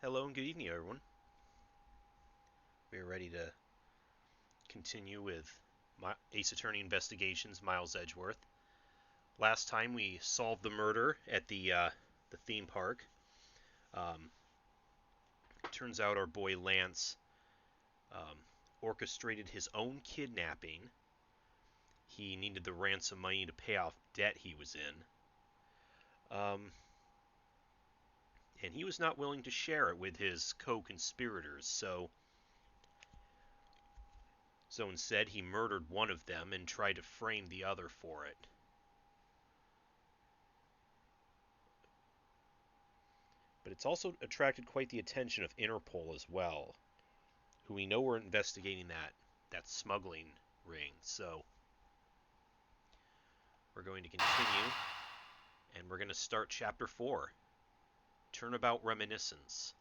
Hello and good evening, everyone. We're ready to continue with Ace Attorney Investigations, Miles Edgeworth. Last time we solved the murder at the theme park. Turns out our boy Lance orchestrated his own kidnapping. He needed the ransom money to pay off debt he was in. And he was not willing to share it with his co-conspirators, so instead he murdered one of them and tried to frame the other for it. But it's also attracted quite the attention of Interpol as well, who we know were investigating that smuggling ring. So we're going to continue, and we're going to start Chapter 4, Turnabout Reminiscence.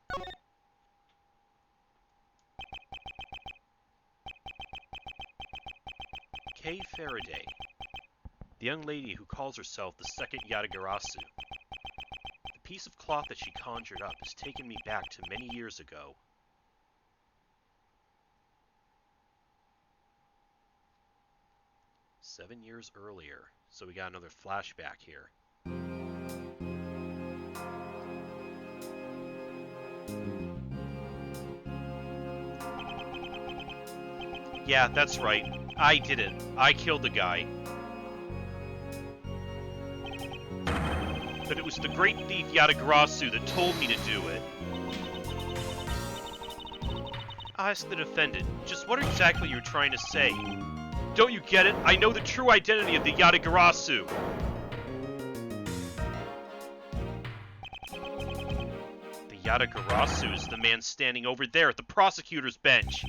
Kay Faraday, the young lady who calls herself the second Yatagarasu. The piece of cloth that she conjured up has taken me back to many years ago. "7 years earlier." So we got another flashback here. Yeah, that's right. I did it. I killed the guy. But it was the great thief Yatagarasu that told me to do it. I asked the defendant, just what exactly you're trying to say. Don't you get it? I know the true identity of the Yatagarasu. The Yatagarasu is the man standing over there at the prosecutor's bench.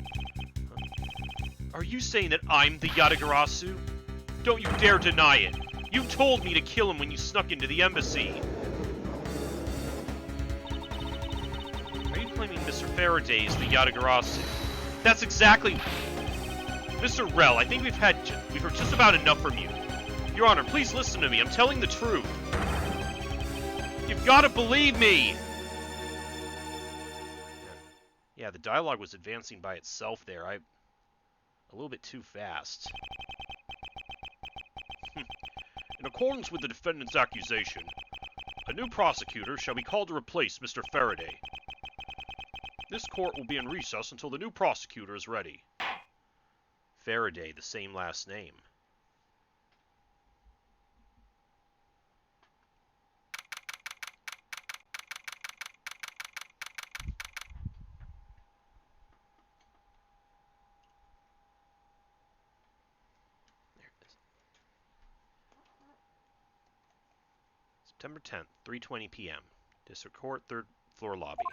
Are you saying that I'm the Yatagarasu? Don't you dare deny it. You told me to kill him when you snuck into the embassy. Are you claiming Mr. Faraday is the Yatagarasu? That's exactly... Mr. Rell, I think we've heard just about enough from you. Your Honor, please listen to me. I'm telling the truth. You've got to believe me! Yeah, the dialogue was advancing by itself there. A little bit too fast. In accordance with the defendant's accusation, a new prosecutor shall be called to replace Mr. Faraday. This court will be in recess until the new prosecutor is ready. Faraday, the same last name. There it is. September 10th, 3:20 p.m. District Court, 3rd floor lobby.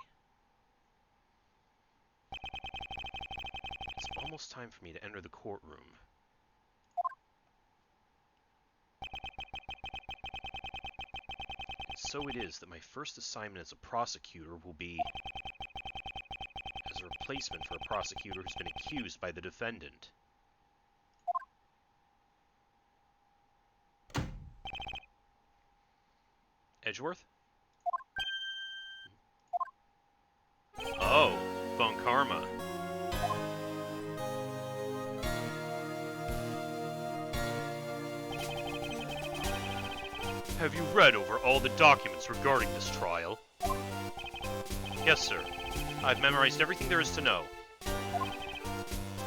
It's almost time for me to enter the courtroom. And so it is that my first assignment as a prosecutor will be as a replacement for a prosecutor who's been accused by the defendant. Edgeworth? Oh, Von Karma. Have you read over all the documents regarding this trial? Yes, sir. I've memorized everything there is to know.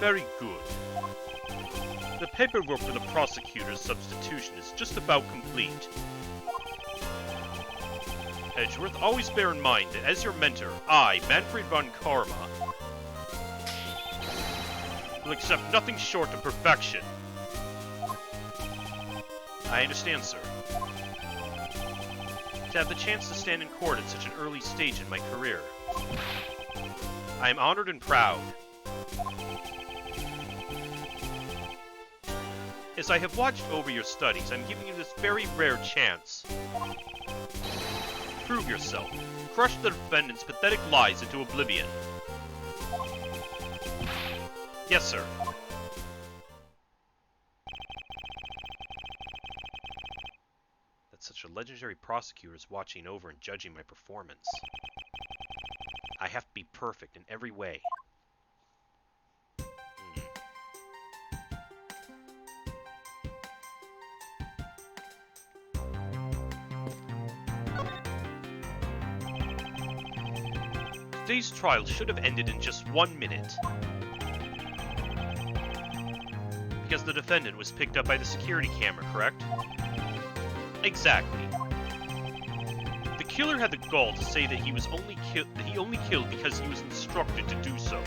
Very good. The paperwork for the prosecutor's substitution is just about complete. Edgeworth, always bear in mind that as your mentor, I, Manfred von Karma, will accept nothing short of perfection. I understand, sir. To have the chance to stand in court at such an early stage in my career, I am honored and proud. As I have watched over your studies, I'm giving you this very rare chance. Prove yourself. Crush the defendant's pathetic lies into oblivion. Yes, sir. That such a legendary prosecutor is watching over and judging my performance. I have to be perfect in every way. Today's trial should have ended in just 1 minute. Because the defendant was picked up by the security camera, correct? Exactly. The killer had the gall to say that he only killed because he was instructed to do so.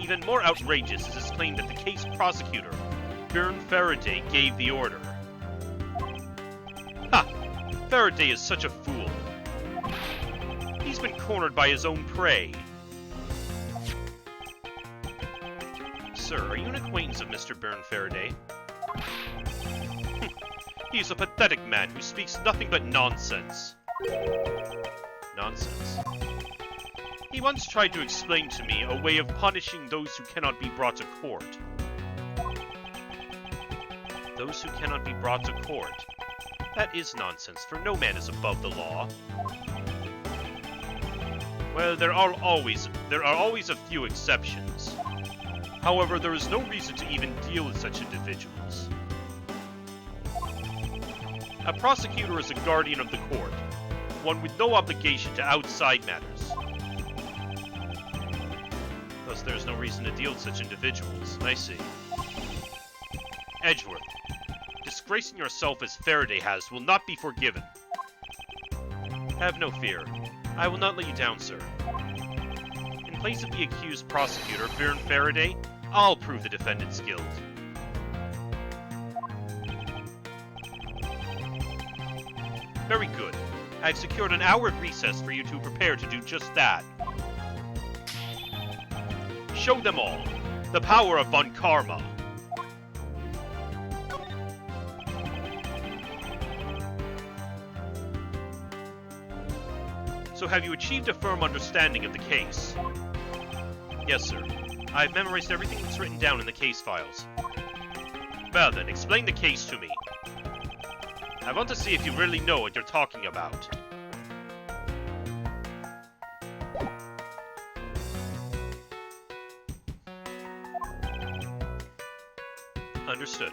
Even more outrageous is his claim that the case prosecutor, Byrne Faraday, gave the order. Ha! Faraday is such a fool. He's been cornered by his own prey. Sir, are you an acquaintance of Mr. Byrne Faraday? He is a pathetic man who speaks nothing but nonsense. Nonsense? He once tried to explain to me a way of punishing those who cannot be brought to court. Those who cannot be brought to court? That is nonsense, for no man is above the law. Well, there are always a few exceptions. However, there is no reason to even deal with such individuals. A prosecutor is a guardian of the court, one with no obligation to outside matters. Thus, there is no reason to deal with such individuals. I see. Edgeworth, disgracing yourself as Faraday has will not be forgiven. Have no fear. I will not let you down, sir. In place of the accused prosecutor, Byrne Faraday, I'll prove the defendant's guilt. Very good. I've secured an hour of recess for you to prepare to do just that. Show them all the power of Von Karma. So have you achieved a firm understanding of the case? Yes, sir. I've memorized everything that's written down in the case files. Well then, explain the case to me. I want to see if you really know what you're talking about. Understood.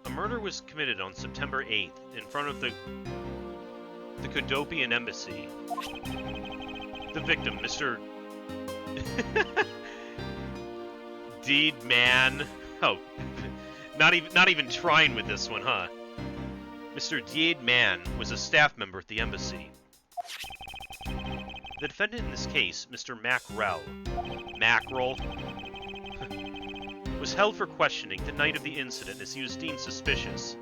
A murder was committed on September 8th in front of the Kodopian embassy. The victim, Mr. Deed man. Oh, not even trying with this one, huh? Mr. Jade man was a staff member at the embassy. The defendant in this case, Mr. Mackerel, was held for questioning the night of the incident as he was deemed suspicious.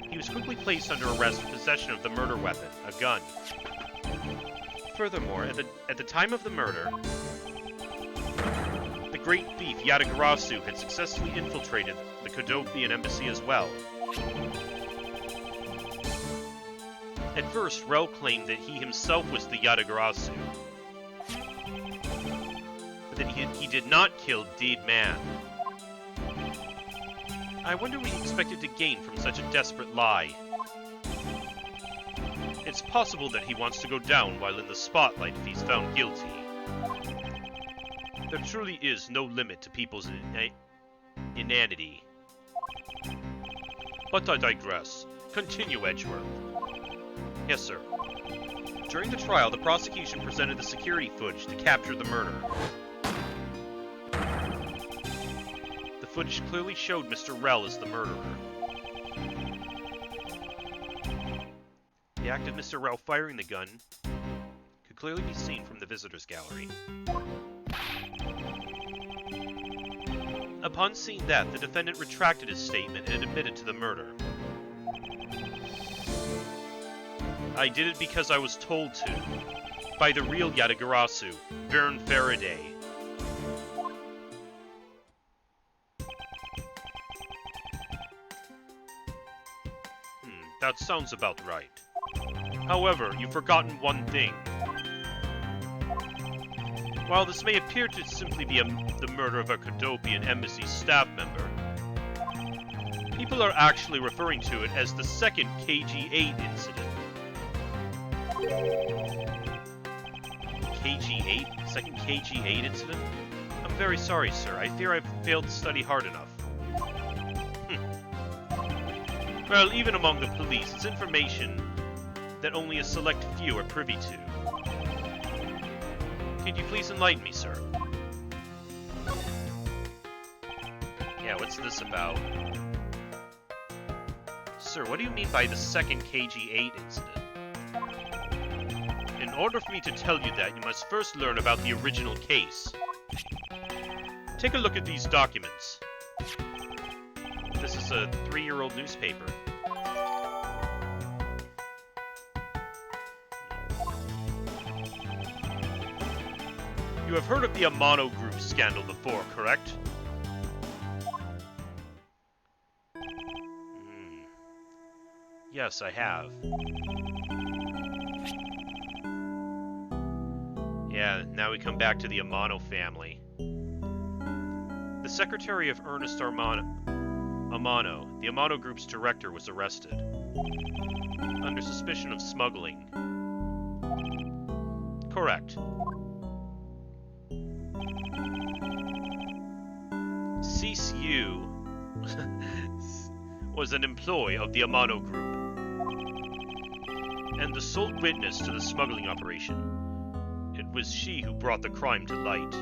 He was quickly placed under arrest for possession of the murder weapon, a gun. Furthermore, at the time of the murder, the great thief Yatagarasu had successfully infiltrated the Kodopian embassy as well. At first, Rel claimed that he himself was the Yatagarasu, but that he did not kill Deed Man. I wonder what he expected to gain from such a desperate lie. It's possible that he wants to go down while in the spotlight if he's found guilty. There truly is no limit to people's inanity. But I digress. Continue, Edgeworth. Yes, sir. During the trial, the prosecution presented the security footage to capture the murder. The footage clearly showed Mr. Rel as the murderer. The act of Mr. Rel firing the gun could clearly be seen from the visitors' gallery. Upon seeing that, the defendant retracted his statement and admitted to the murder. I did it because I was told to, by the real Yatagarasu, Byrne Faraday. That sounds about right. However, you've forgotten one thing. While this may appear to simply be the murder of a Kodopian embassy staff member, People are actually referring to it as the second KG-8 incident. KG-8? Second KG-8 incident? I'm very sorry, sir. I fear I've failed to study hard enough. Well, even among the police, it's information that only a select few are privy to. Could you please enlighten me, sir? Yeah, what's this about? Sir, what do you mean by the second KG-8 incident? In order for me to tell you that, you must first learn about the original case. Take a look at these documents. This is a 3-year-old newspaper. You have heard of the Amano Group scandal before, correct? Yes, I have. Yeah, now we come back to the Amano family. The secretary of Ernest Amano, the Amano Group's director, was arrested under suspicion of smuggling. Correct. CCU was an employee of the Amano Group and the sole witness to the smuggling operation. It was she who brought the crime to light.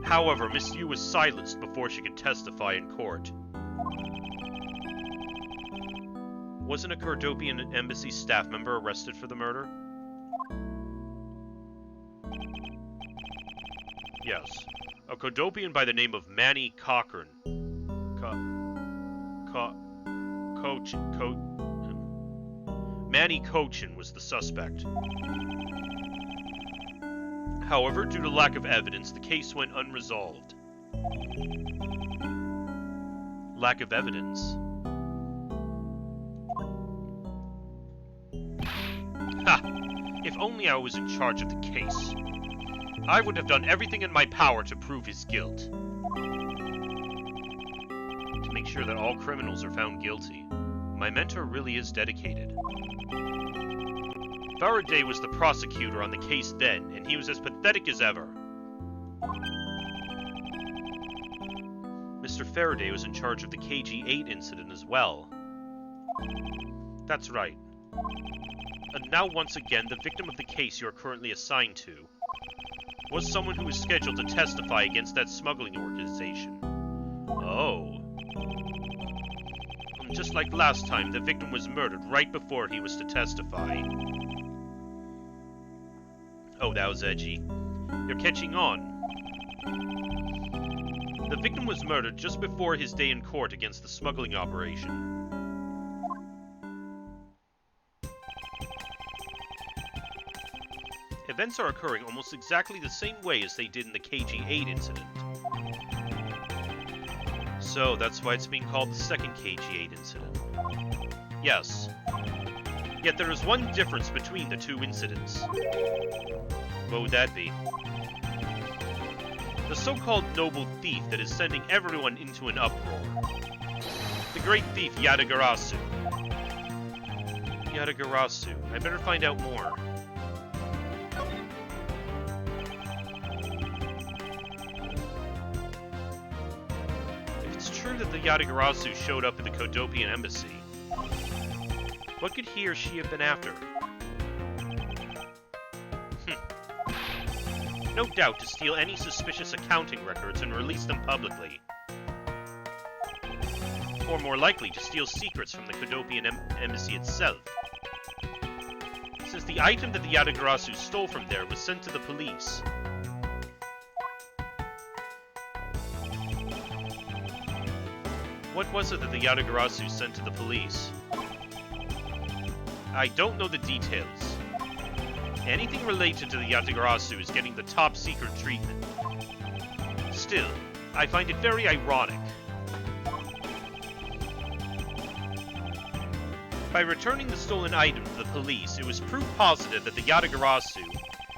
However, Miss Yu was silenced before she could testify in court. Wasn't a Cordopian embassy staff member arrested for the murder? Yes. A Cordopian by the name of Manny Cochran. Manny Cochin was the suspect. However, due to lack of evidence, the case went unresolved. Lack of evidence? Ha! If only I was in charge of the case. I would have done everything in my power to prove his guilt. To make sure that all criminals are found guilty. My mentor really is dedicated. Faraday was the prosecutor on the case then, and he was as pathetic as ever. Mr. Faraday was in charge of the KG-8 incident as well. That's right. And now once again, the victim of the case you are currently assigned to was someone who was scheduled to testify against that smuggling organization. Oh. Just like last time, the victim was murdered right before he was to testify. Oh, that was edgy. You're catching on. The victim was murdered just before his day in court against the smuggling operation. Events are occurring almost exactly the same way as they did in the KG-8 incident. So, that's why it's being called the second KG-8 incident. Yes. Yet there is one difference between the two incidents. What would that be? The so-called noble thief that is sending everyone into an uproar. The great thief Yadagarasu. Yadagarasu. I better find out more. If it's true that the Yadagarasu showed up at the Cordopian embassy, what could he or she have been after? No doubt to steal any suspicious accounting records and release them publicly. Or more likely, to steal secrets from the Cordopian embassy itself. Since the item that the Yadagarasu stole from there was sent to the police. What was it that the Yadagarasu sent to the police? I don't know the details. Anything related to the Yadagarasu is getting the top secret treatment. Still, I find it very ironic. By returning the stolen item to the police, it was proof positive that the Yadagarasu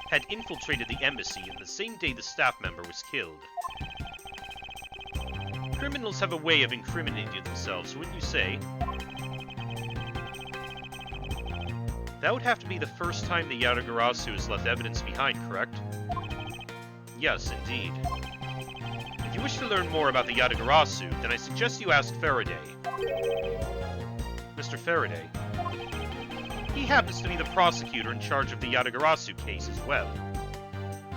had infiltrated the embassy on the same day the staff member was killed. Criminals have a way of incriminating themselves, wouldn't you say? That would have to be the first time the Yatagarasu has left evidence behind, correct? Yes, indeed. If you wish to learn more about the Yatagarasu, then I suggest you ask Faraday. Mr. Faraday. He happens to be the prosecutor in charge of the Yatagarasu case as well.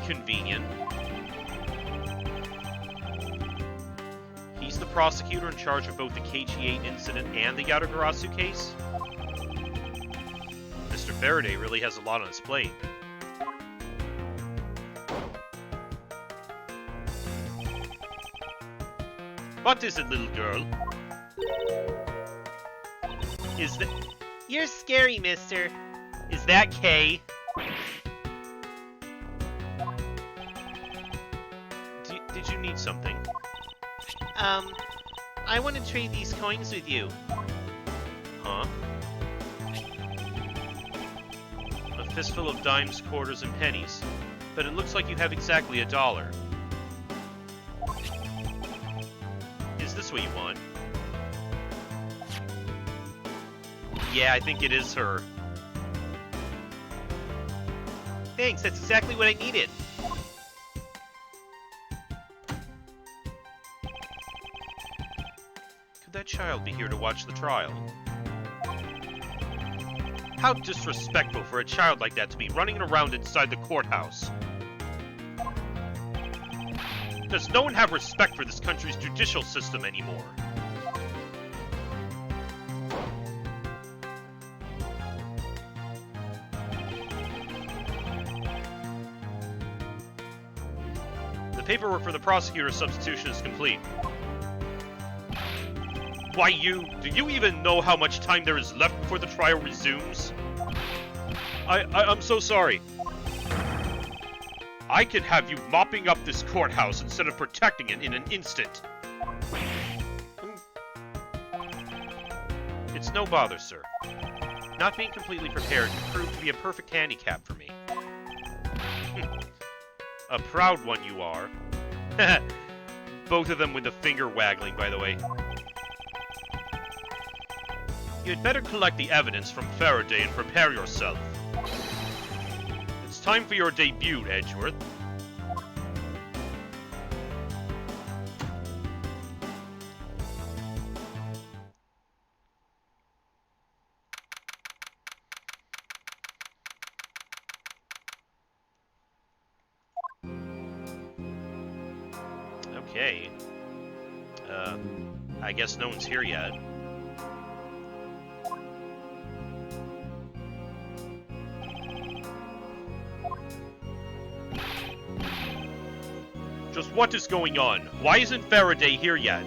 Convenient. He's the prosecutor in charge of both the KG-8 incident and the Yatagarasu case? Mr. Faraday really has a lot on his plate. What is it, little girl? Is that... You're scary, mister. Is that Kay? Did you need something? I want to trade these coins with you. Huh? A fistful of dimes, quarters, and pennies. But it looks like you have exactly $1. Is this what you want? Yeah, I think it is her. Thanks, that's exactly what I needed. Could that child be here to watch the trial? How disrespectful for a child like that to be running around inside the courthouse. Does no one have respect for this country's judicial system anymore? The paperwork for the prosecutor's substitution is complete. Why, do you even know how much time there is left before the trial resumes? I'm so sorry. I could have you mopping up this courthouse instead of protecting it in an instant. It's no bother, sir. Not being completely prepared proved to be a perfect handicap for me. A proud one you are. Both of them with the finger waggling, by the way. You'd better collect the evidence from Faraday and prepare yourself. It's time for your debut, Edgeworth. Okay. I guess no one's here yet. Just what is going on? Why isn't Faraday here yet?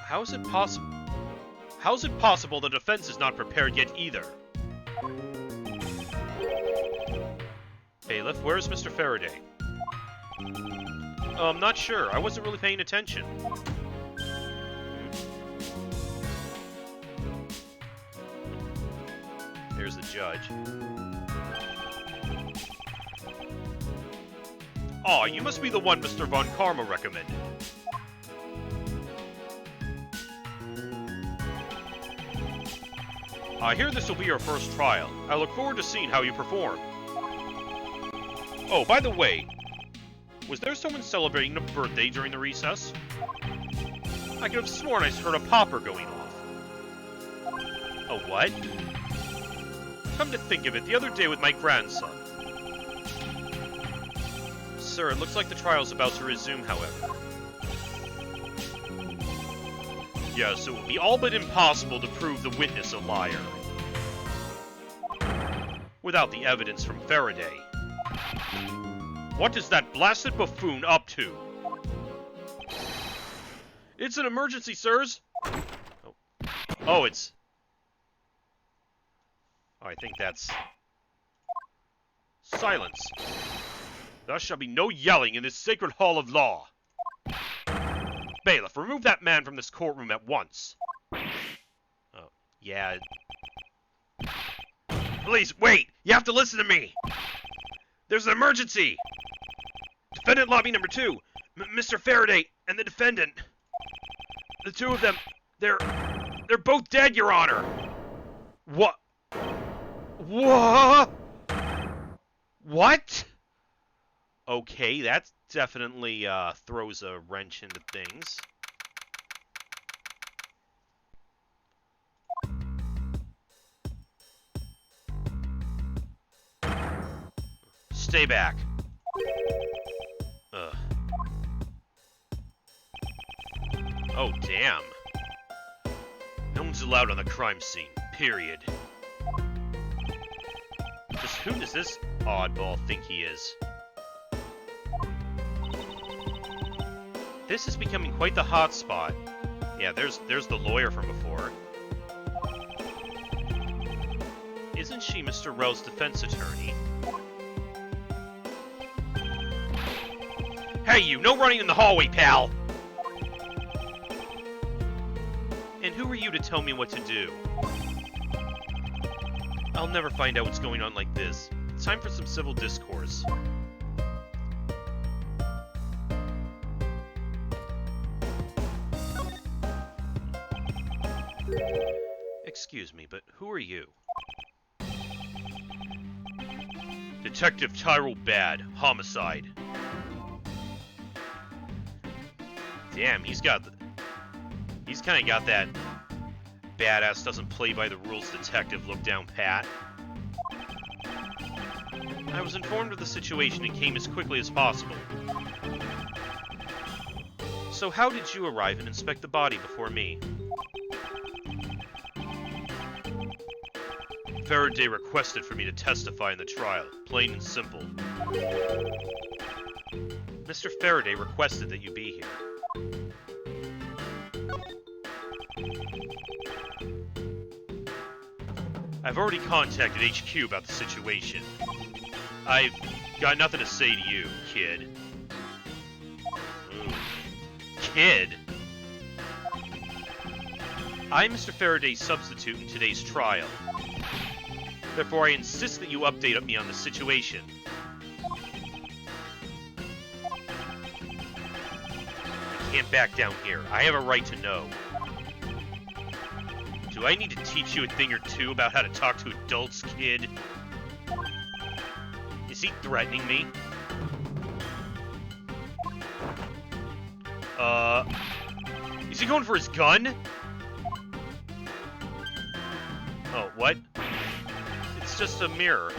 How is it possible the defense is not prepared yet either? Bailiff, where is Mr. Faraday? I'm not sure. I wasn't really paying attention. There's the judge. Aw, you must be the one Mr. Von Karma recommended. I hear this will be your first trial. I look forward to seeing how you perform. Oh, by the way, was there someone celebrating a birthday during the recess? I could have sworn I heard a popper going off. A what? Come to think of it, the other day with my grandson. Sir, it looks like the trial's about to resume, however. Yes, it will be all but impossible to prove the witness a liar. Without the evidence from Faraday. What is that blasted buffoon up to? It's an emergency, sirs! Oh, it's... Oh, I think that's... Silence! There shall be no yelling in this sacred hall of law! Bailiff, remove that man from this courtroom at once! Oh, yeah... Please, wait! You have to listen to me! There's an emergency! Defendant lobby number 2! Mr. Faraday and the defendant! The two of them, they're both dead, Your Honor! What? What? What? Okay, that definitely throws a wrench into things. Stay back. Ugh. Oh, damn. No one's allowed on the crime scene, period. Just who does this oddball think he is? This is becoming quite the hot spot. Yeah, there's the lawyer from before. Isn't she Mr. Rowe's defense attorney? Hey, you! No running in the hallway, pal! And who are you to tell me what to do? I'll never find out what's going on like this. It's time for some civil discourse. Excuse me, but who are you? Detective Tyrell Bad, homicide. Damn, he's kinda got that badass doesn't play by the rules detective look down pat. I was informed of the situation and came as quickly as possible. So how did you arrive and inspect the body before me? Faraday requested for me to testify in the trial, plain and simple. Mr. Faraday requested that you be here. I've already contacted HQ about the situation. I've got nothing to say to you, kid. Ooh. Kid? I'm Mr. Faraday's substitute in today's trial. Therefore, I insist that you update me on the situation. I can't back down here. I have a right to know. Do I need to teach you a thing or two about how to talk to adults, kid? Is he threatening me? Is he going for his gun? Oh, what? It's just a mirror.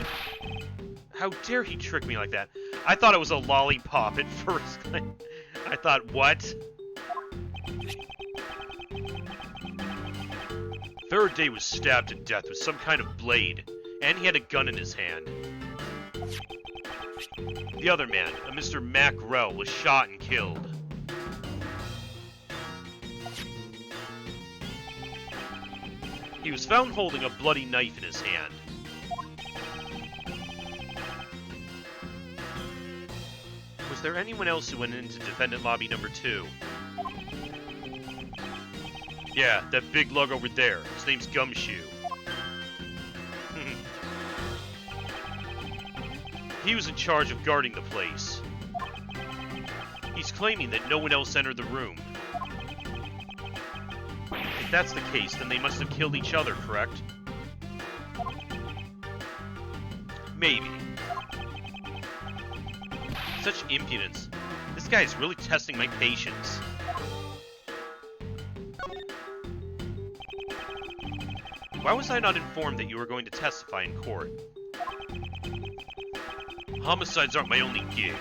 How dare he trick me like that? I thought it was a lollipop at first. I thought, what? Faraday was stabbed to death with some kind of blade, and he had a gun in his hand. The other man, a Mr. Mac Rell, was shot and killed. He was found holding a bloody knife in his hand. Was there anyone else who went into defendant lobby number 2? Yeah, that big lug over there. His name's Gumshoe. He was in charge of guarding the place. He's claiming that no one else entered the room. If that's the case, then they must have killed each other, correct? Maybe. Such impudence. This guy is really testing my patience. Why was I not informed that you were going to testify in court? Homicides aren't my only gig.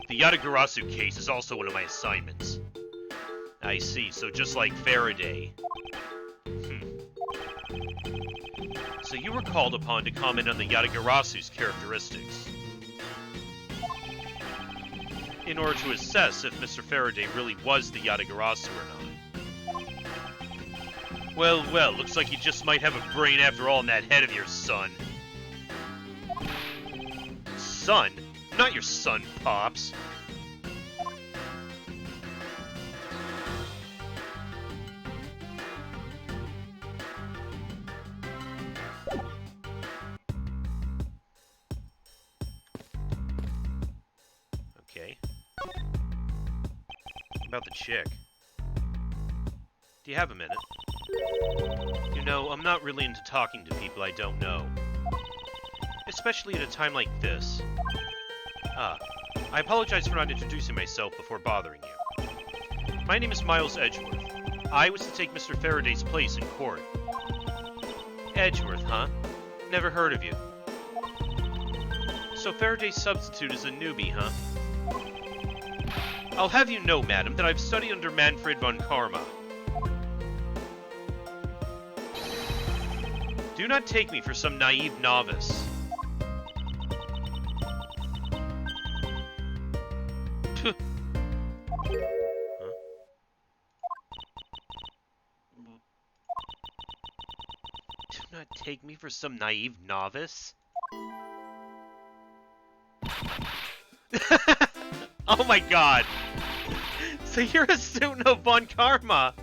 The Yatagarasu case is also one of my assignments. I see, so just like Faraday. So you were called upon to comment on the Yatagarasu's characteristics. In order to assess if Mr. Faraday really was the Yatagarasu or not. Well, well, looks like you just might have a brain after all in that head of yours, son. Son? I'm not your son, Pops. Okay. about the chick. Do you have a minute? You know, I'm not really into talking to people I don't know. Especially at a time like this. I apologize for not introducing myself before bothering you. My name is Miles Edgeworth. I was to take Mr. Faraday's place in court. Edgeworth, huh? Never heard of you. So Faraday's substitute is a newbie, huh? I'll have you know, madam, that I've studied under Manfred von Karma. Do not take me for some naive novice. Huh? Do not take me for some naive novice? Oh my god! So you're a student of Von Karma!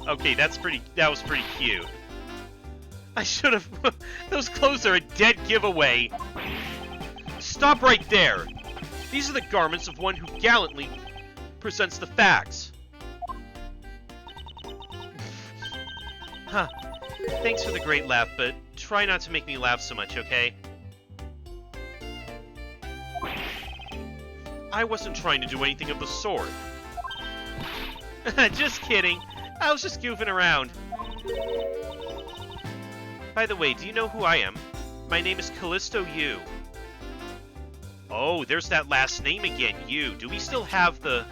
Okay, that was pretty cute. I should have... Those clothes are a dead giveaway! Stop right there! These are the garments of one who gallantly presents the facts. Huh. Thanks for the great laugh, but try not to make me laugh so much, okay? I wasn't trying to do anything of the sort. Just kidding. I was just goofing around. By the way, do you know who I am? My name is Callisto Yu. Oh, there's that last name again, Yu. Do we still have the...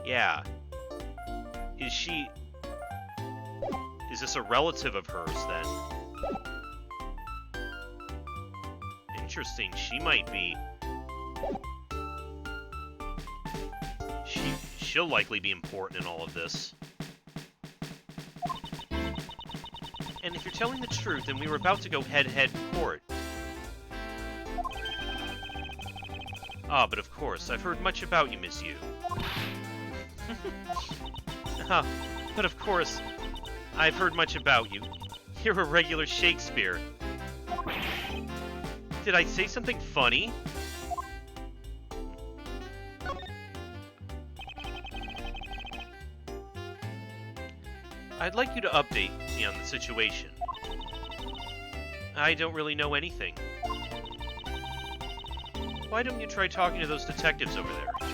Yeah. Is she... Is this a relative of hers, then? Interesting. She might be... She'll likely be important in all of this. And if you're telling the truth, then we were about to go head-to-head in court. Ah, but of course, I've heard much about you, Miss Yu. But of course, I've heard much about you. You're a regular Shakespeare. Did I say something funny? I'd like you to update me on the situation. I don't really know anything. Why don't you try talking to those detectives over there?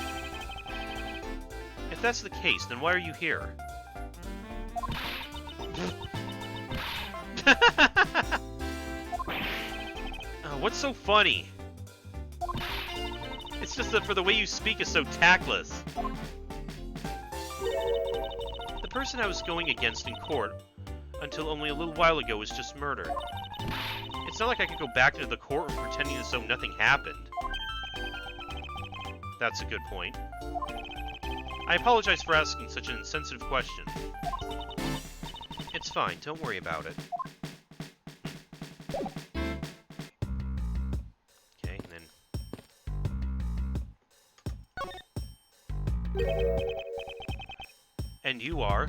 If that's the case, then why are you here? What's so funny? It's just that for the way you speak is so tactless. The person I was going against in court until only a little while ago was just murdered. It's not like I could go back into the courtroom pretending as though nothing happened. That's a good point. I apologize for asking such an insensitive question. It's fine, don't worry about it. Okay, and then... And you are?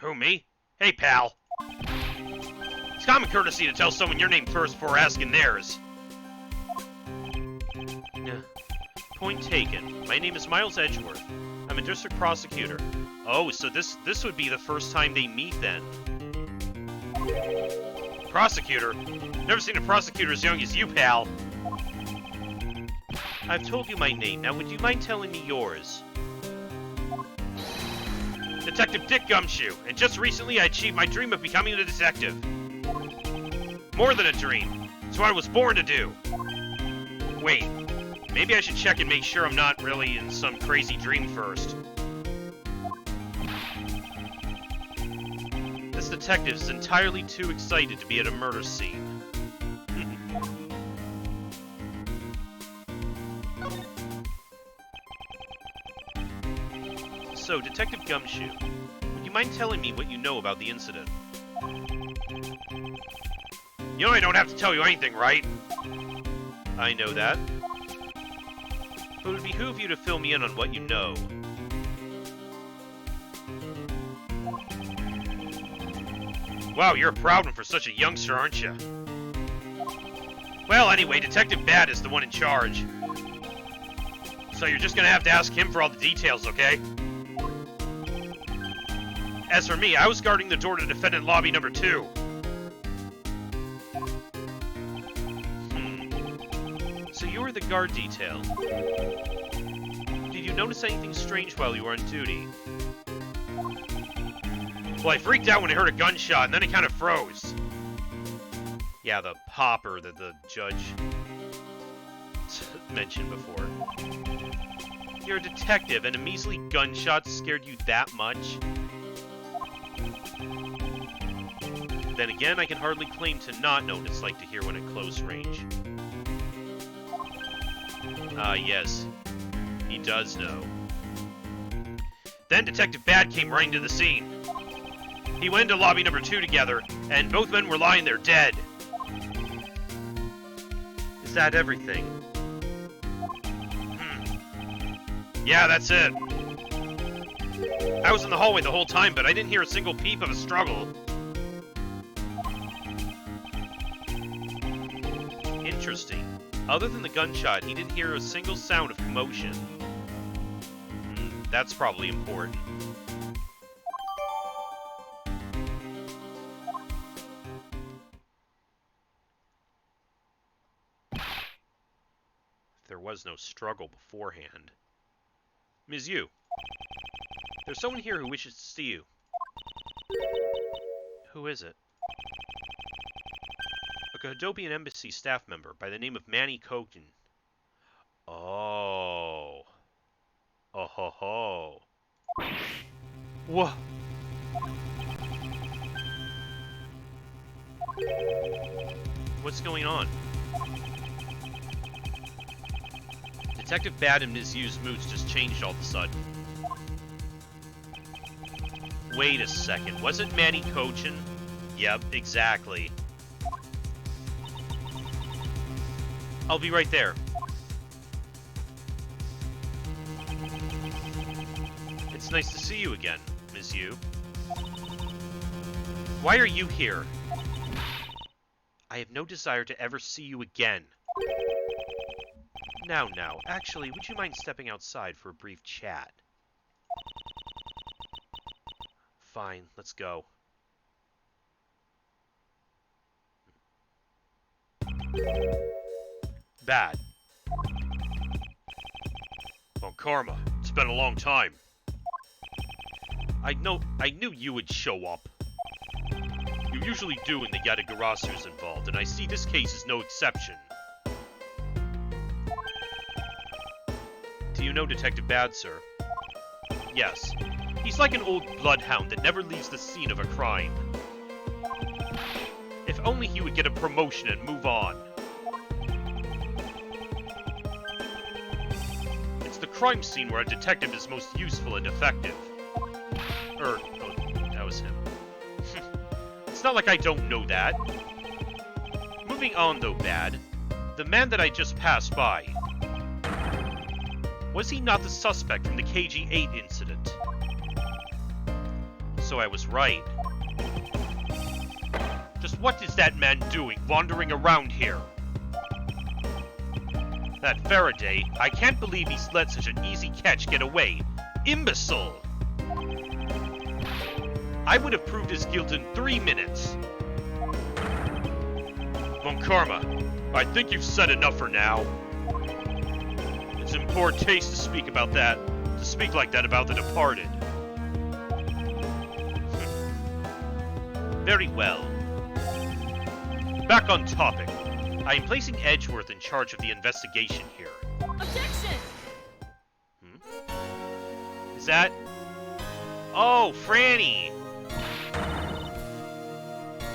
Who, me? Hey, pal! It's common courtesy to tell someone your name first before asking theirs. Point taken. My name is Miles Edgeworth. I'm a district prosecutor. Oh, so this would be the first time they meet, then. Prosecutor? Never seen a prosecutor as young as you, pal. I've told you my name. Now, would you mind telling me yours? Detective Dick Gumshoe, and just recently I achieved my dream of becoming a detective. More than a dream. It's what I was born to do. Wait, maybe I should check and make sure I'm not really in some crazy dream first. This detective is entirely too excited to be at a murder scene. So, Detective Gumshoe, would you mind telling me what you know about the incident? You know I don't have to tell you anything, right? I know that. But it would behoove you to fill me in on what you know. Wow, you're a proud one for such a youngster, aren't you? Well, anyway, Detective Bad is the one in charge. So you're just gonna have to ask him for all the details, okay? As for me, I was guarding the door to defendant lobby number 2. So you were the guard detail. Did you notice anything strange while you were on duty? Well, I freaked out when I heard a gunshot, and then it kind of froze. Yeah, the popper that the judge mentioned before. You're a detective, and a measly gunshot scared you that much? Then again, I can hardly claim to not know what it's like to hear one at close range. Ah, yes. He does know. Then Detective Bad came running to the scene. He went into lobby number 2 together, and both men were lying there dead. Is that everything? Yeah, that's it. I was in the hallway the whole time, but I didn't hear a single peep of a struggle. Interesting. Other than the gunshot, he didn't hear a single sound of commotion. That's probably important. There was no struggle beforehand. Ms. Yu, there's someone here who wishes to see you. Who is it? A Cadopian Embassy staff member by the name of Manny Koken. Oh. Oh ho ho. Whoa. What's going on? Detective Bad and Ms. Yu's moods just changed all of a sudden. Wait a second, wasn't Manny Kochen? Yep, exactly. I'll be right there. It's nice to see you again, Ms. Yu. Why are you here? I have no desire to ever see you again. Now, actually, would you mind stepping outside for a brief chat? Fine, let's go. Bad. Oh, Karma, it's been a long time. I knew you would show up. You usually do when the Yatagarasu's involved, and I see this case is no exception. Do you know Detective Bad, sir? Yes. He's like an old bloodhound that never leaves the scene of a crime. If only he would get a promotion and move on. It's the crime scene where a detective is most useful and effective. Oh, that was him. It's not like I don't know that. Moving on, though, Bad. The man that I just passed by. Was he not the suspect from the KG-8 incident? So I was right. Just what is that man doing, wandering around here? That Faraday, I can't believe he's let such an easy catch get away. Imbecile! I would have proved his guilt in 3 minutes. Von Karma, I think you've said enough for now. It's in poor taste to speak like that about the departed. Very well. Back on topic. I am placing Edgeworth in charge of the investigation here. Objection! Is that... Oh, Franny!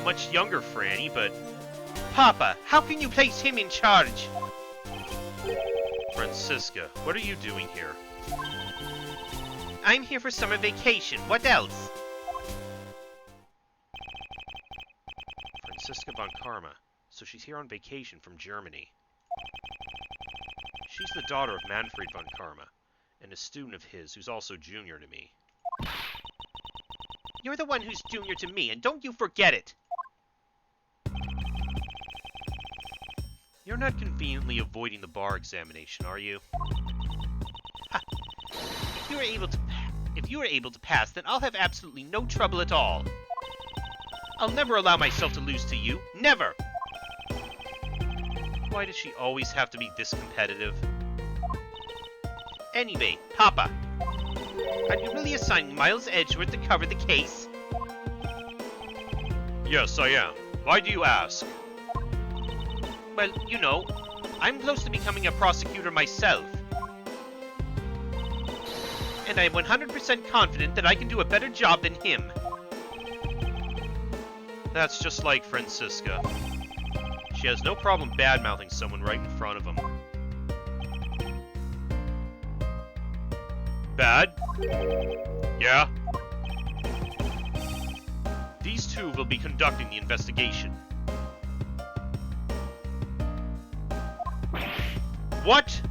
Much younger Franny, but... Papa, how can you place him in charge? Francisca, what are you doing here? I'm here for summer vacation. What else? Francisca von Karma. So she's here on vacation from Germany. She's the daughter of Manfred von Karma, and a student of his who's also junior to me. You're the one who's junior to me, and don't you forget it! You're not conveniently avoiding the bar examination, are you? Ha! If you are able to pass, then I'll have absolutely no trouble at all. I'll never allow myself to lose to you. Never! Why does she always have to be this competitive? Anyway, Papa, are you really assigning Miles Edgeworth to cover the case? Yes, I am. Why do you ask? Well, you know, I'm close to becoming a prosecutor myself. And I'm 100% confident that I can do a better job than him. That's just like Francisca. She has no problem bad-mouthing someone right in front of him. Bad? Yeah? These two will be conducting the investigation. What?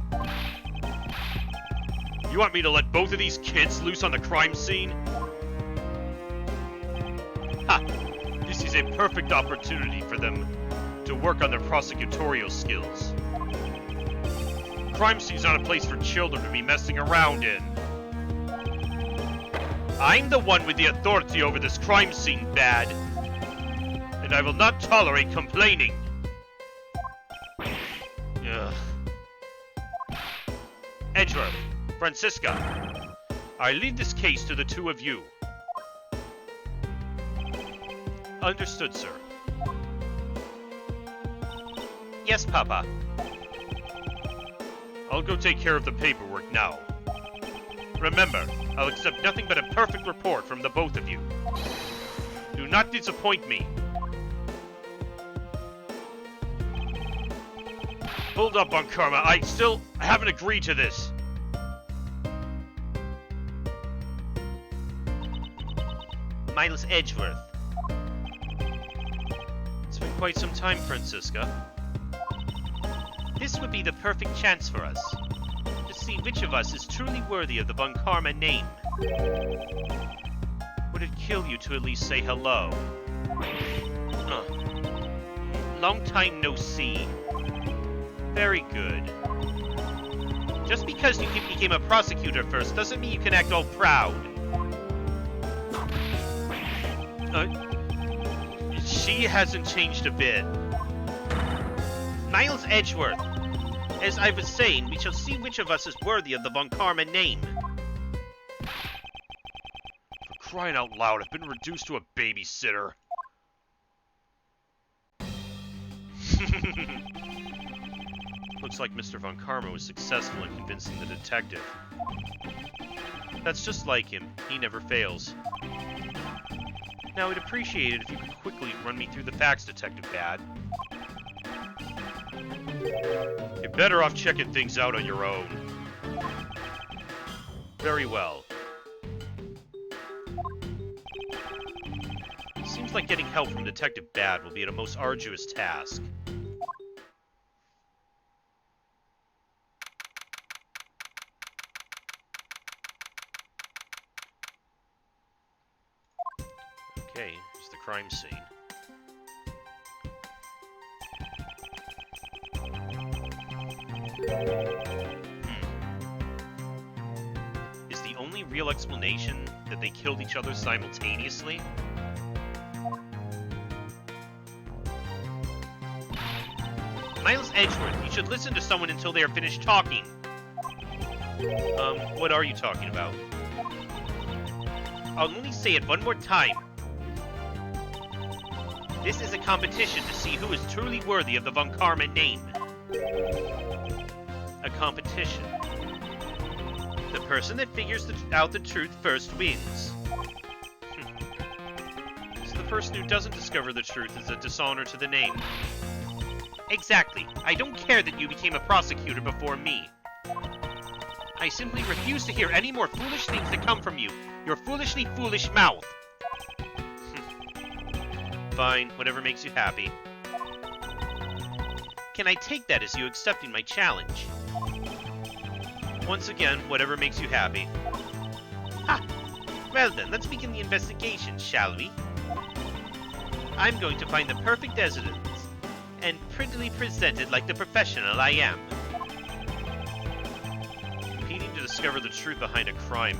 You want me to let both of these kids loose on the crime scene? Ha! This is a perfect opportunity for them to work on their prosecutorial skills. Crime scene's not a place for children to be messing around in. I'm the one with the authority over this crime scene, Bad. And I will not tolerate complaining. Ugh. Edgeworth, Francisca, I leave this case to the two of you. Understood, sir. Yes, Papa. I'll go take care of the paperwork now. Remember, I'll accept nothing but a perfect report from the both of you. Do not disappoint me. Hold up, Bunkarma. I haven't agreed to this. Miles Edgeworth. It's been quite some time, Francisca. This would be the perfect chance for us to see which of us is truly worthy of the Bunkarma name. Would it kill you to at least say hello? Long time no see. Very good. Just because you became a prosecutor first doesn't mean you can act all proud. She hasn't changed a bit. Miles Edgeworth. As I was saying, we shall see which of us is worthy of the Bunkarma name. For crying out loud, I've been reduced to a babysitter. Looks like Mr. Von Karma was successful in convincing the detective. That's just like him. He never fails. Now, I'd appreciate it if you could quickly run me through the facts, Detective Bad. You're better off checking things out on your own. Very well. Seems like getting help from Detective Bad will be a most arduous task. Okay, here's the crime scene. Is the only real explanation that they killed each other simultaneously? Miles Edgeworth, you should listen to someone until they are finished talking. What are you talking about? I'll only say it one more time. This is a competition to see who is truly worthy of the Von Karma name. A competition. The person that figures out the truth first wins. So the person who doesn't discover the truth is a dishonor to the name. Exactly. I don't care that you became a prosecutor before me. I simply refuse to hear any more foolish things that come from you. Your foolishly foolish mouth. Fine, whatever makes you happy. Can I take that as you accepting my challenge? Once again, whatever makes you happy. Ha! Well then, let's begin the investigation, shall we? I'm going to find the perfect evidence, and prettily present it like the professional I am. Competing to discover the truth behind a crime.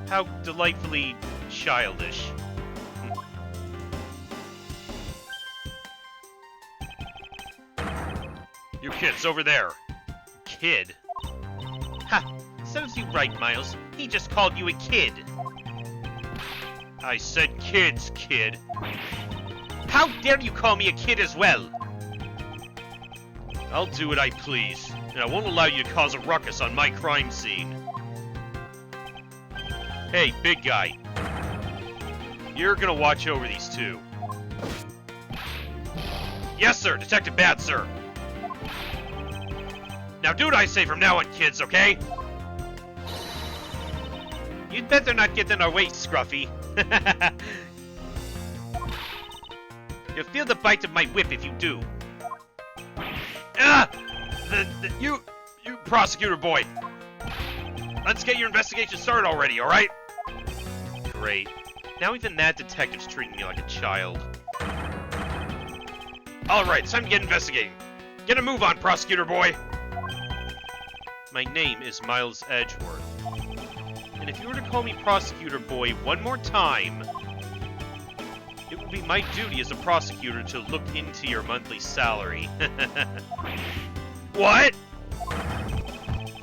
How delightfully childish. You kid's over there. Kid. Ha! Serves you right, Miles. He just called you a kid. I said kids, kid. How dare you call me a kid as well? I'll do what I please, and I won't allow you to cause a ruckus on my crime scene. Hey, big guy. You're gonna watch over these two. Yes, sir! Detective Bad, sir! Now do what I say from now on, kids, okay? You'd better not get in our way, Scruffy. You'll feel the bite of my whip if you do. Ah! You prosecutor boy. Let's get your investigation started already, alright? Great. Now even that detective's treating me like a child. Alright, it's time to get investigating. Get a move on, prosecutor boy! My name is Miles Edgeworth. And if you were to call me prosecutor boy one more time, it will be my duty as a prosecutor to look into your monthly salary. What?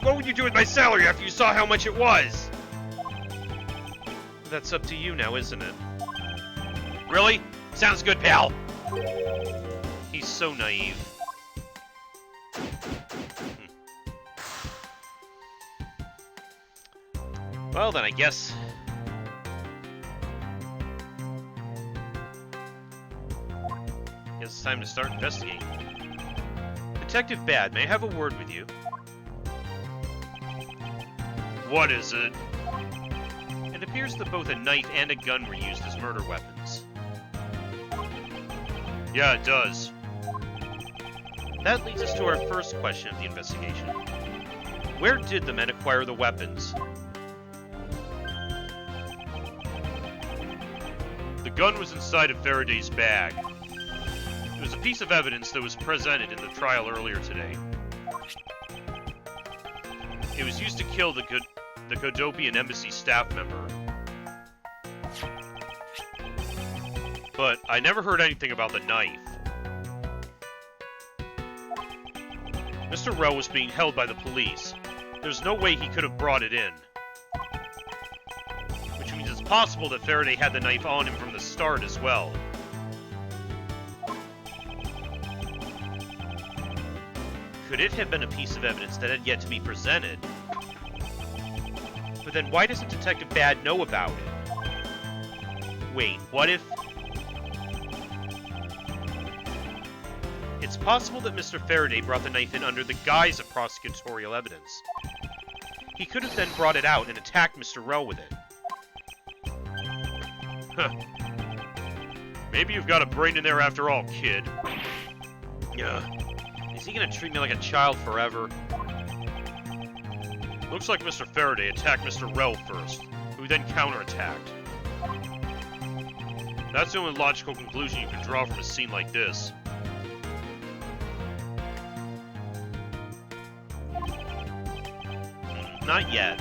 What would you do with my salary after you saw how much it was? That's up to you now, isn't it? Really? Sounds good, pal. He's so naive. Well, then I guess it's time to start investigating. Detective Bad, may I have a word with you? What is it? It appears that both a knife and a gun were used as murder weapons. Yeah, it does. That leads us to our first question of the investigation. Where did the men acquire the weapons? The gun was inside of Faraday's bag. It was a piece of evidence that was presented in the trial earlier today. It was used to kill the Godopian embassy staff member. But I never heard anything about the knife. Mr. Rell was being held by the police. There's no way he could have brought it in. Which means it's possible that Faraday had the knife on him from the start as well. Could it have been a piece of evidence that had yet to be presented? But then why doesn't Detective Bad know about it? Wait, what if... It's possible that Mr. Faraday brought the knife in under the guise of prosecutorial evidence. He could have then brought it out and attacked Mr. Rell with it. Huh. Maybe you've got a brain in there after all, kid. Is he gonna treat me like a child forever? Looks like Mr. Faraday attacked Mr. Rell first, who then counterattacked. That's the only logical conclusion you can draw from a scene like this. Not yet.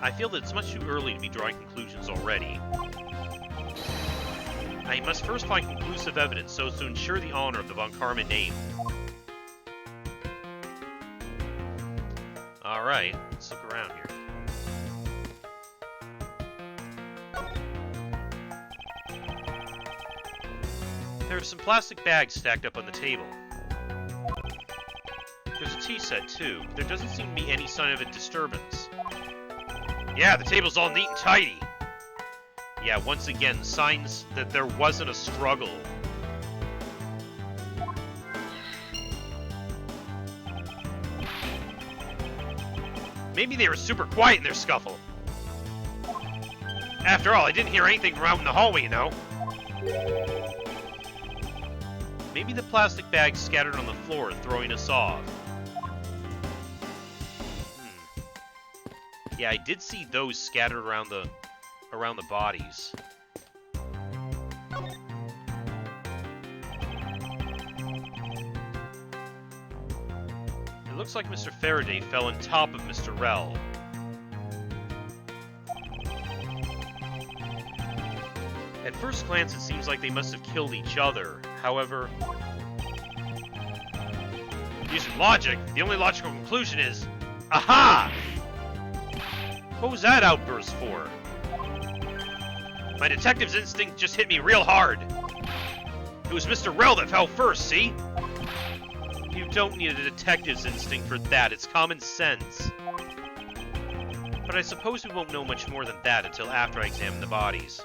I feel that it's much too early to be drawing conclusions already. I must first find conclusive evidence so as to ensure the honor of the Von Karman name. Alright, let's look around here. There are some plastic bags stacked up on the table. There's a tea set, too. There doesn't seem to be any sign of a disturbance. Yeah, the table's all neat and tidy. Yeah, once again, signs that there wasn't a struggle. Maybe they were super quiet in their scuffle. After all, I didn't hear anything from out in the hallway, you know. Maybe the plastic bags scattered on the floor are throwing us off. Yeah, I did see those scattered around the around the bodies. It looks like Mr. Faraday fell on top of Mr. Rell. At first glance, it seems like they must have killed each other. However, using logic, the only logical conclusion is, aha! What was that outburst for? My detective's instinct just hit me real hard. It was Mr. Rell that fell first, see? You don't need a detective's instinct for that, it's common sense. But I suppose we won't know much more than that until after I examine the bodies.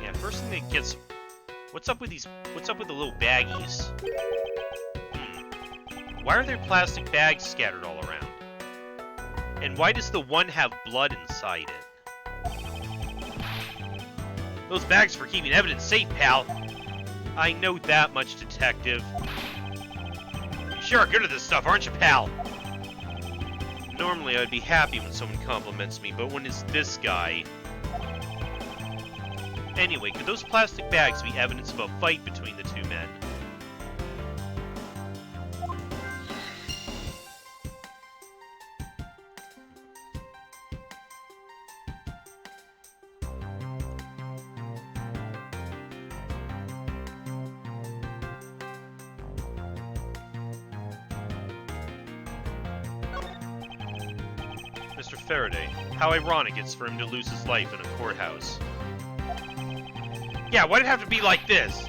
Yeah, first thing that gets... What's up with the little baggies? Why are there plastic bags scattered all around? And why does the one have blood inside it? Those bags for keeping evidence safe, pal. I know that much, detective. You sure are good at this stuff, aren't you, pal? Normally, I'd be happy when someone compliments me, but when it's this guy... Anyway, could those plastic bags be evidence of a fight between the two men? Mr. Faraday, how ironic it's for him to lose his life in a courthouse. Yeah, why'd it have to be like this?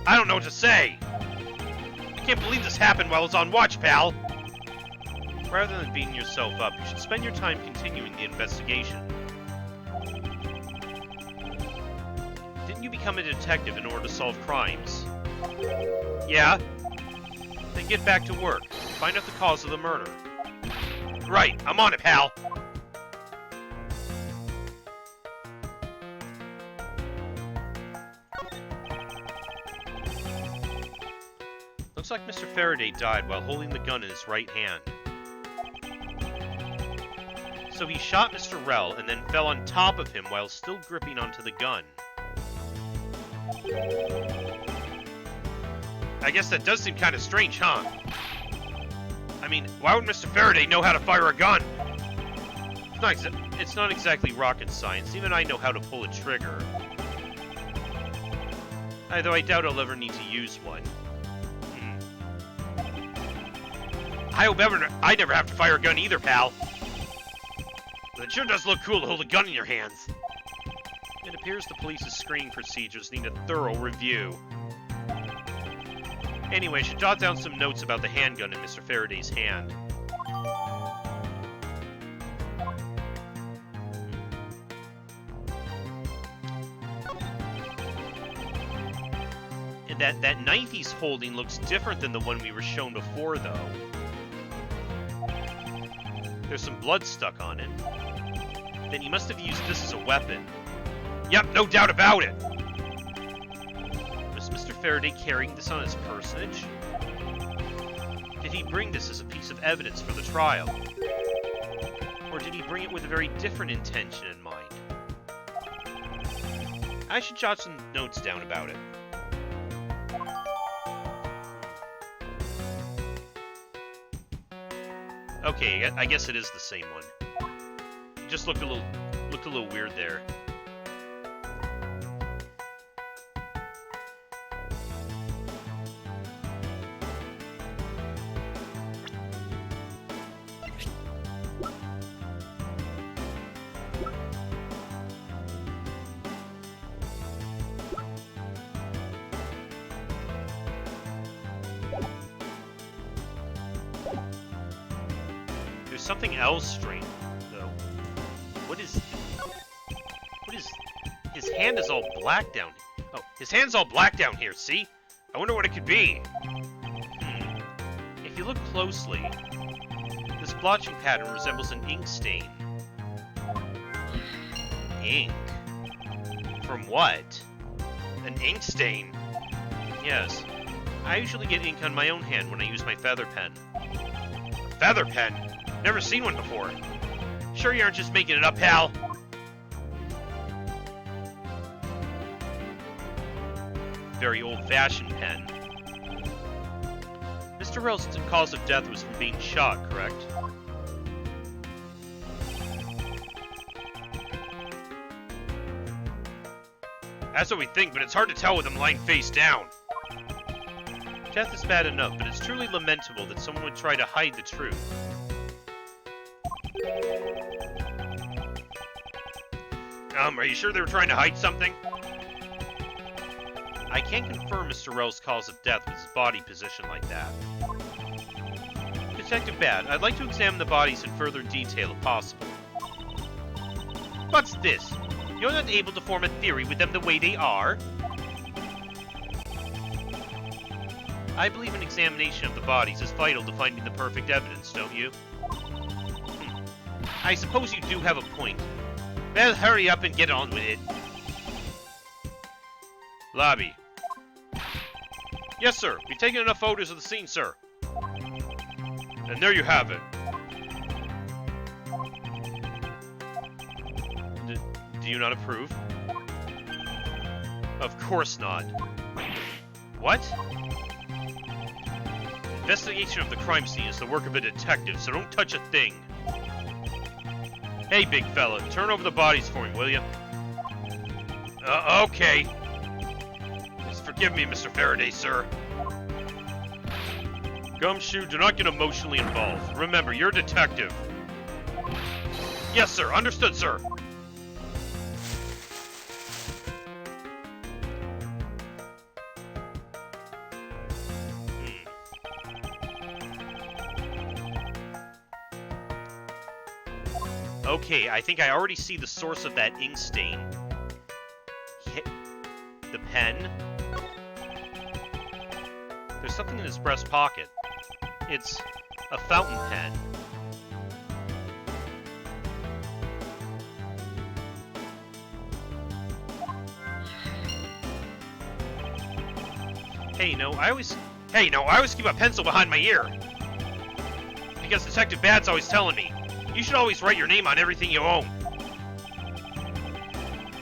I don't know what to say. I can't believe this happened while I was on watch, pal. Rather than beating yourself up, you should spend your time continuing the investigation. Didn't you become a detective in order to solve crimes? Yeah? Then get back to work. Find out the cause of the murder. Right, I'm on it, pal. Looks like Mr. Faraday died while holding the gun in his right hand. So he shot Mr. Rell and then fell on top of him while still gripping onto the gun. I guess that does seem kind of strange, huh? I mean, why would Mr. Faraday know how to fire a gun? It's not exactly rocket science. Even I know how to pull a trigger. Though I doubt I'll ever need to use one. I hope I never have to fire a gun either, pal. But it sure does look cool to hold a gun in your hands. It appears the police's screening procedures need a thorough review. Anyway, I should jot down some notes about the handgun in Mr. Faraday's hand. And that knife he's holding looks different than the one we were shown before, though. There's some blood stuck on it. Then he must have used this as a weapon. Yep, no doubt about it! Was Mr. Faraday carrying this on his personage? Did he bring this as a piece of evidence for the trial? Or did he bring it with a very different intention in mind? I should jot some notes down about it. Okay, I guess it is the same one. It just looked a little weird there. Something else strange, though. What is... His hand is all black down... Oh, his hand's all black down here, see? I wonder what it could be. If you look closely, this blotching pattern resembles an ink stain. Ink? From what? An ink stain? Yes. I usually get ink on my own hand when I use my feather pen. A feather pen? Never seen one before. Sure you aren't just making it up, pal? Very old-fashioned pen. Mr. Rell's cause of death was from being shot, correct? That's what we think, but it's hard to tell with him lying face down. Death is bad enough, but it's truly lamentable that someone would try to hide the truth. Are you sure they were trying to hide something? I can't confirm Mr. Rell's cause of death with his body positioned like that. Detective Bad, I'd like to examine the bodies in further detail if possible. What's this? You're not able to form a theory with them the way they are? I believe an examination of the bodies is vital to finding the perfect evidence, don't you? I suppose you do have a point. Well, hurry up and get on with it. Lobby. Yes, sir. We've taken enough photos of the scene, sir. And there you have it. Do you not approve? Of course not. What? Investigation of the crime scene is the work of a detective, so don't touch a thing. Hey, big fella, turn over the bodies for me, will you? Okay. Just forgive me, Mr. Faraday, sir. Gumshoe, do not get emotionally involved. Remember, you're a detective. Yes, sir. Understood, sir. Okay, I think I already see the source of that ink stain. The pen? There's something in his breast pocket. It's a fountain pen. Hey, no, I always keep a pencil behind my ear. Because Detective Bad's always telling me, you should always write your name on everything you own.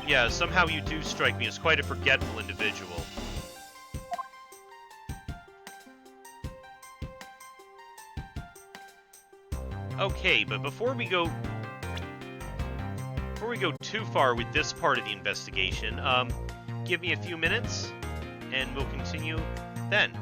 Yeah, somehow you do strike me as quite a forgetful individual. Okay, but before we go too far with this part of the investigation, give me a few minutes, and we'll continue then.